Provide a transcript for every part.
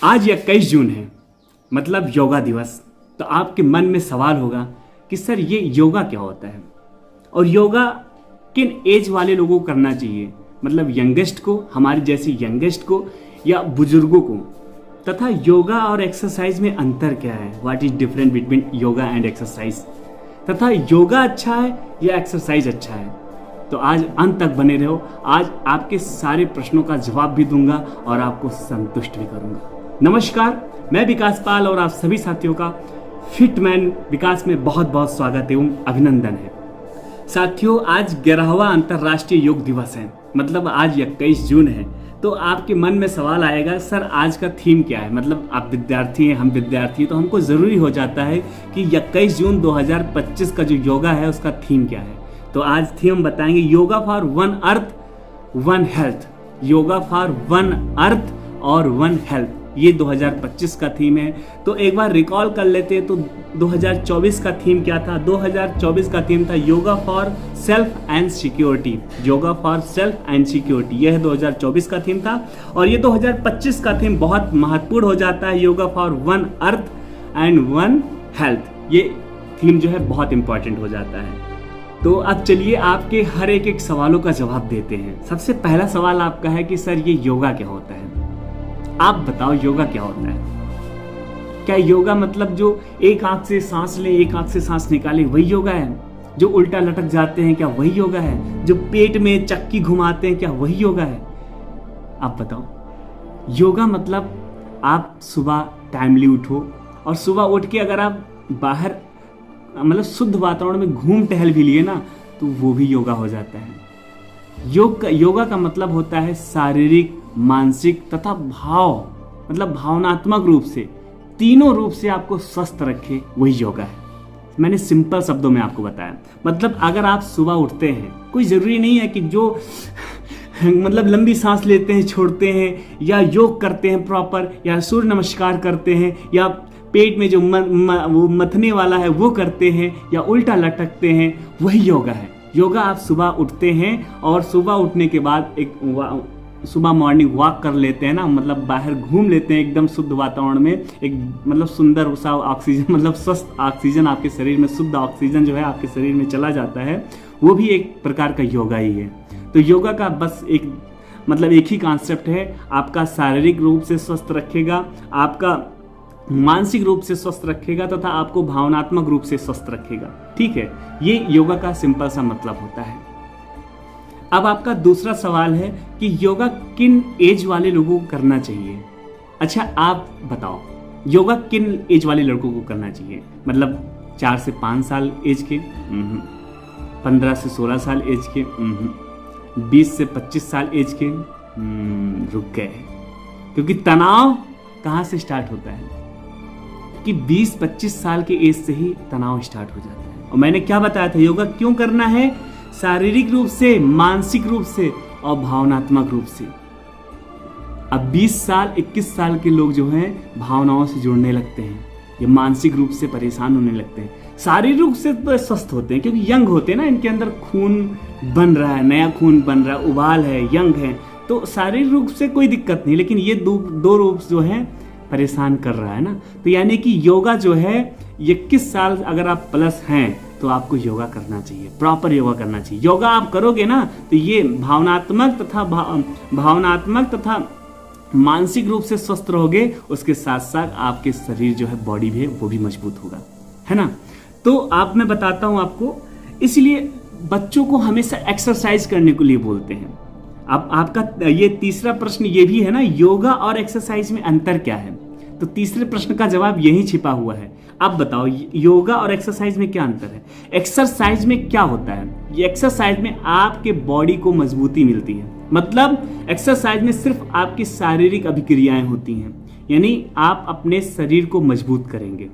आज 21 जून है, मतलब योगा दिवस। तो आपके मन में सवाल होगा कि सर ये योगा क्या होता है और योगा किन एज वाले लोगों को करना चाहिए, मतलब यंगेस्ट को, हमारे जैसे यंगेस्ट को या बुजुर्गों को, तथा योगा और एक्सरसाइज में अंतर क्या है, what is different between yoga and exercise, तथा योगा अच्छा है या एक्सरसाइज अच्छा है। तो आज अंत तक बने रहो। आज आपके सारे प्रश्नों का जवाब भी दूंगा और आपको संतुष्ट भी करूंगा। नमस्कार, मैं विकास पाल और आप सभी साथियों का फिटमैन विकास में बहुत बहुत स्वागत एवं अभिनंदन है। साथियों, आज 11वां अंतर्राष्ट्रीय योग दिवस है, मतलब आज 21 जून है। तो आपके मन में सवाल आएगा, सर आज का थीम क्या है, मतलब आप विद्यार्थी हैं, हम विद्यार्थी हैं, तो हमको ज़रूरी हो जाता है कि 21 जून 2025 का जो योगा है उसका थीम क्या है। तो आज थीम बताएंगे yoga for one earth one health, yoga for one earth और वन हेल्थ, ये 2025 का थीम है। तो एक बार रिकॉल कर लेते हैं, तो 2024 का थीम क्या था? 2024 का थीम था yoga for self and security, yoga for self and security, यह 2024 का थीम था। और ये 2025 का थीम बहुत महत्वपूर्ण हो जाता है, yoga for one earth and one health, ये थीम जो है बहुत इंपॉर्टेंट हो जाता है। तो अब चलिए आपके हर एक सवालों का जवाब देते हैं। सबसे पहला सवाल आपका है कि सर ये योगा क्या होता है, आप बताओ योगा क्या होता है। क्या योगा मतलब जो एक आंख से सांस ले एक आंख से सांस निकाले वही योगा है? जो उल्टा लटक जाते हैं क्या वही योगा है? जो पेट में चक्की घुमाते हैं क्या वही योगा है? आप बताओ। योगा मतलब आप सुबह टाइमली उठो और सुबह उठ के अगर आप बाहर मतलब शुद्ध वातावरण में घूम टहल भी लिए ना तो वो भी योगा हो जाता है। योगा का मतलब होता है शारीरिक, मानसिक तथा मतलब भावनात्मक रूप से, तीनों रूप से आपको स्वस्थ रखे, वही योगा है। मैंने सिंपल शब्दों में आपको बताया। मतलब अगर आप सुबह उठते हैं, कोई ज़रूरी नहीं है कि जो मतलब लंबी सांस लेते हैं छोड़ते हैं, या योग करते हैं प्रॉपर, या सूर्य नमस्कार करते हैं, या पेट में जो वो मथने वाला है वो करते हैं, या उल्टा लटकते हैं, वही योगा है। योगा आप सुबह उठते हैं और सुबह उठने के बाद एक सुबह मॉर्निंग वॉक कर लेते हैं ना, मतलब बाहर घूम लेते हैं एकदम शुद्ध वातावरण में, एक मतलब सुंदर सा ऑक्सीजन, मतलब स्वस्थ ऑक्सीजन आपके शरीर में, शुद्ध ऑक्सीजन जो है आपके शरीर में चला जाता है, वो भी एक प्रकार का योगा ही है। तो योगा का बस एक मतलब एक ही कॉन्सेप्ट है, आपका शारीरिक रूप से स्वस्थ रखेगा, आपका मानसिक रूप से स्वस्थ रखेगा तथा आपको भावनात्मक रूप से स्वस्थ रखेगा। ठीक है, ये योगा का सिंपल सा मतलब होता है। अब आपका दूसरा सवाल है कि योगा किन एज वाले लोगों को करना चाहिए। अच्छा, आप बताओ योगा किन एज वाले लड़कों को करना चाहिए, मतलब 4 से 5 साल एज के, 15 से 16 साल एज के, 20 से 25 साल एज के, रुक गए, क्योंकि तनाव कहाँ से स्टार्ट होता है कि 20-25 साल के एज से ही तनाव स्टार्ट हो जाता है। और मैंने क्या बताया था, योगा क्यों करना है? शारीरिक रूप से, मानसिक रूप से और भावनात्मक रूप से। अब 20 साल 21 साल के लोग जो हैं भावनाओं से जुड़ने लगते हैं, ये मानसिक रूप से परेशान होने लगते हैं। शारीरिक रूप से तो स्वस्थ होते हैं क्योंकि यंग होते हैं ना, इनके अंदर खून बन रहा है, नया खून बन रहा है, उबाल है, यंग है, तो शारीरिक रूप से कोई दिक्कत नहीं। लेकिन ये दो रूप जो है परेशान कर रहा है ना। तो यानी कि योगा जो है 21 साल अगर आप प्लस हैं तो आपको योगा करना चाहिए, प्रॉपर योगा करना चाहिए। योगा आप करोगे ना तो ये भावनात्मक तथा मानसिक रूप से स्वस्थ रहोगे, उसके साथ साथ आपके शरीर जो है, बॉडी भी है, वो भी मजबूत होगा, है ना। तो आप मैं बताता हूँ आपको, इसलिए बच्चों को हमेशा एक्सरसाइज करने के लिए बोलते हैं। अब आपका ये तीसरा प्रश्न ये भी है ना, योगा और एक्सरसाइज में अंतर क्या है? तो तीसरे प्रश्न का जवाब यही छिपा हुआ है। अब बताओ योगा और एक्सरसाइज में क्या अंतर है? एक्सरसाइज में क्या होता है? ये एक्सरसाइज में आपके बॉडी को मजबूती मिलती है, मतलब एक्सरसाइज में सिर्फ आपकी शारीरिक अभिक्रियाएं होती हैं, यानी आप अपने शरीर को मजबूत करेंगे।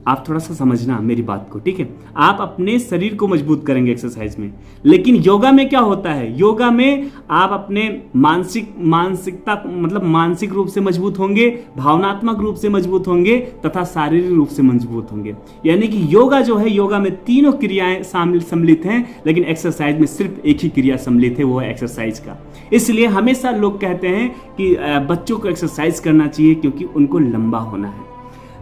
आप थोड़ा सा समझना मेरी बात को, ठीक है। आप अपने शरीर को मजबूत करेंगे एक्सरसाइज में, लेकिन योगा में क्या होता है, योगा में आप अपने मानसिकता मतलब मानसिक रूप से मजबूत होंगे, भावनात्मक रूप से मजबूत होंगे तथा शारीरिक रूप से मजबूत होंगे। यानी कि योगा जो है, योगा में तीनों क्रियाएं सम्मिलित हैं, लेकिन एक्सरसाइज में सिर्फ एक ही क्रिया सम्मिलित है, वो है एक्सरसाइज का। इसलिए हमेशा लोग कहते हैं कि बच्चों को एक्सरसाइज करना चाहिए क्योंकि उनको लंबा होना है,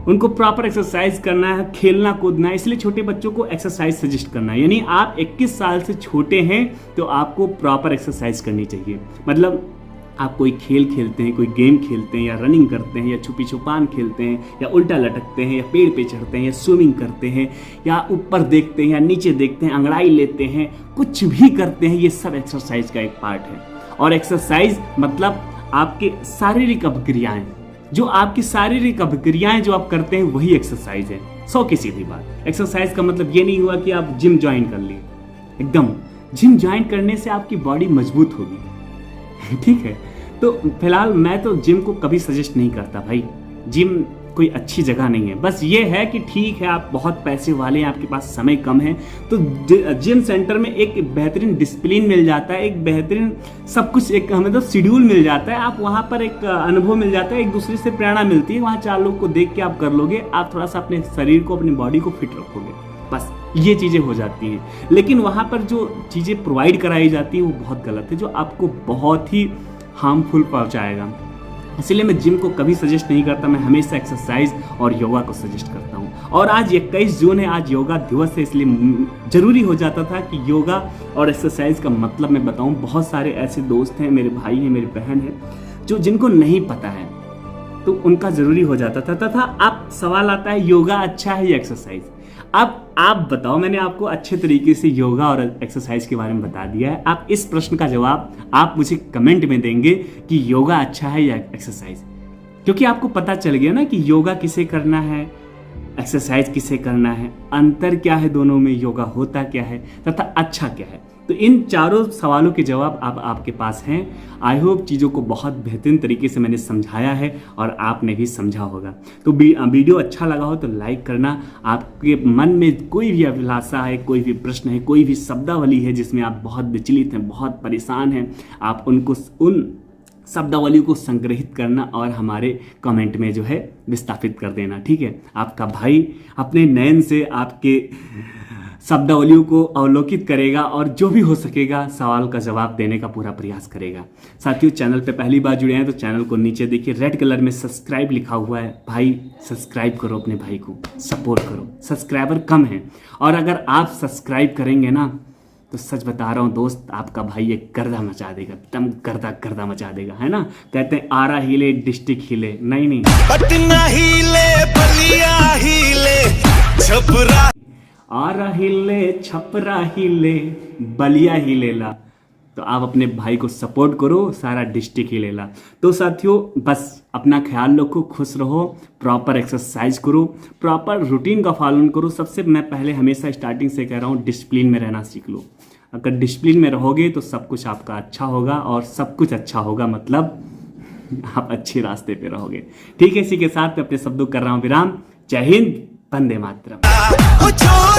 उनको प्रॉपर एक्सरसाइज करना है, खेलना कूदना है, इसलिए छोटे बच्चों को एक्सरसाइज सजेस्ट करना है। यानी आप 21 साल से छोटे हैं तो आपको प्रॉपर एक्सरसाइज करनी चाहिए। मतलब आप कोई खेल खेलते हैं, कोई गेम खेलते हैं, या रनिंग करते हैं, या छुपी छुपान खेलते हैं, या उल्टा लटकते हैं, या पेड़ पे चढ़ते हैं, या स्विमिंग करते हैं, या ऊपर देखते हैं या नीचे देखते हैं, अंगड़ाई लेते हैं, कुछ भी करते हैं, ये सब एक्सरसाइज का एक पार्ट है। और एक्सरसाइज मतलब आपके शारीरिक अभिक्रियाएं, जो आपकी शारीरिक अभिक्रियाएं जो आप करते हैं वही एक्सरसाइज है। 100 की सीधी बात। एक्सरसाइज का मतलब ये नहीं हुआ कि आप जिम ज्वाइन कर लिए, एकदम जिम ज्वाइन करने से आपकी बॉडी मजबूत होगी, ठीक है। तो फिलहाल मैं तो जिम को कभी सजेस्ट नहीं करता भाई, जिम कोई अच्छी जगह नहीं है। बस ये है कि ठीक है आप बहुत पैसे वाले हैं, आपके पास समय कम है, तो जिम सेंटर में एक बेहतरीन डिसिप्लिन मिल जाता है, एक बेहतरीन सब कुछ, एक मतलब शेड्यूल मिल जाता है। आप वहाँ पर एक अनुभव मिल जाता है, एक दूसरे से प्रेरणा मिलती है। वहाँ 4 लोग को देख के आप कर लोगे, आप थोड़ा सा अपने शरीर को, अपनी बॉडी को फिट रखोगे, बस ये चीज़ें हो जाती हैं। लेकिन वहाँ पर जो चीज़ें प्रोवाइड कराई जाती है वो बहुत गलत है, जो आपको बहुत ही हार्मफुल पहुँचाएगा। इसलिए मैं जिम को कभी सजेस्ट नहीं करता, मैं हमेशा एक्सरसाइज और योगा को सजेस्ट करता हूँ। और आज 21 जून है, आज योगा दिवस है, इसलिए जरूरी हो जाता था कि योगा और एक्सरसाइज का मतलब मैं बताऊँ। बहुत सारे ऐसे दोस्त हैं, मेरे भाई हैं, मेरी बहन है, जो जिनको नहीं पता है, तो उनका जरूरी हो जाता था। तथा अब सवाल आता है योगा अच्छा है या एक्सरसाइज। अब आप बताओ, मैंने आपको अच्छे तरीके से योगा और एक्सरसाइज के बारे में बता दिया है। आप इस प्रश्न का जवाब आप मुझे कमेंट में देंगे कि योगा अच्छा है या एक्सरसाइज, क्योंकि आपको पता चल गया ना कि योगा किसे करना है, एक्सरसाइज किसे करना है, अंतर क्या है दोनों में, योगा होता क्या है तथा अच्छा क्या है। तो इन चारों सवालों के जवाब अब आपके पास हैं। आई होप चीज़ों को बहुत बेहतरीन तरीके से मैंने समझाया है और आपने भी समझा होगा। तो वीडियो अच्छा लगा हो तो लाइक करना। आपके मन में कोई भी अभिलाषा है, कोई भी प्रश्न है, कोई भी शब्दावली है जिसमें आप बहुत विचलित हैं, बहुत परेशान हैं, आप उनको उन शब्दावली को संग्रहित करना और हमारे कमेंट में जो है विस्थापित कर देना, ठीक है। आपका भाई अपने नयन से आपके शब्दावलियों को अवलोकित करेगा और जो भी हो सकेगा सवाल का जवाब देने का पूरा प्रयास करेगा। साथियों, चैनल पे पहली बार जुड़े हैं तो चैनल को नीचे देखिए रेड कलर में सब्सक्राइब लिखा हुआ है, भाई सब्सक्राइब करो, अपने भाई को सपोर्ट करो। सब्सक्राइबर कम है और अगर आप सब्सक्राइब करेंगे ना तो सच बता रहा हूँ दोस्त, आपका भाई एक गर्दा मचा देगा, एकदम गर्दा मचा देगा, है ना। कहते हैं आरा हिले डिस्ट्रिक्ट हिले, नहीं पटना हिले, बलिया हिले, छपरा, आरा हिले, छपरा हिले, बलिया हिलेला। तो आप अपने भाई को सपोर्ट करो, सारा डिस्ट्रिक्ट हिलेला। तो साथियों बस अपना ख्याल रखो, खुश रहो, प्रॉपर एक्सरसाइज करो, प्रॉपर रूटीन का पालन करो। सबसे मैं पहले हमेशा स्टार्टिंग से कह रहा हूँ, डिसिप्लिन में रहना सीख लो। अगर डिसिप्लिन में रहोगे तो सब कुछ आपका अच्छा होगा, और सब कुछ अच्छा होगा मतलब आप अच्छे रास्ते पे रहोगे, ठीक है। इसी के साथ मैं अपने शब्दों कर रहा हूँ विराम। जय हिंद, वंदे मातरम।